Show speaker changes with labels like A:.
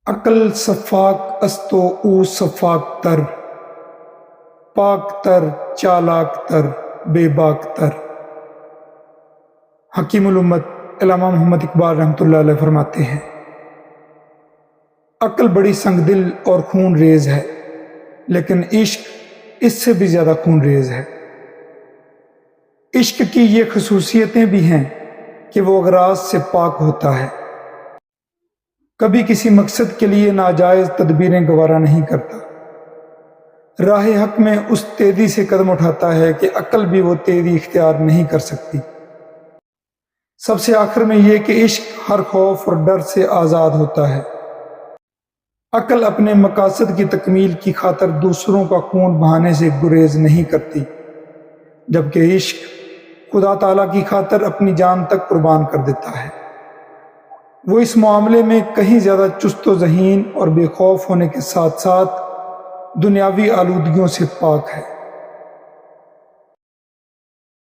A: عقل صفاک است و او صفاک تر، پاک تر چالاک تر بے باک تر۔ حکیم الامت علامہ محمد اقبال رحمۃ اللہ علیہ فرماتے ہیں، عقل بڑی سنگ دل اور خون ریز ہے، لیکن عشق اس سے بھی زیادہ خون ریز ہے۔ عشق کی یہ خصوصیتیں بھی ہیں کہ وہ اغراض سے پاک ہوتا ہے، کبھی کسی مقصد کے لیے ناجائز تدبیریں گوارا نہیں کرتا، راہ حق میں اس تیزی سے قدم اٹھاتا ہے کہ عقل بھی وہ تیزی اختیار نہیں کر سکتی۔ سب سے آخر میں یہ کہ عشق ہر خوف اور ڈر سے آزاد ہوتا ہے۔ عقل اپنے مقاصد کی تکمیل کی خاطر دوسروں کا خون بہانے سے گریز نہیں کرتی، جبکہ عشق خدا تعالیٰ کی خاطر اپنی جان تک قربان کر دیتا ہے۔ وہ اس معاملے میں کہیں زیادہ چست و ذہین اور بے خوف ہونے کے ساتھ ساتھ دنیاوی آلودگیوں سے پاک ہے۔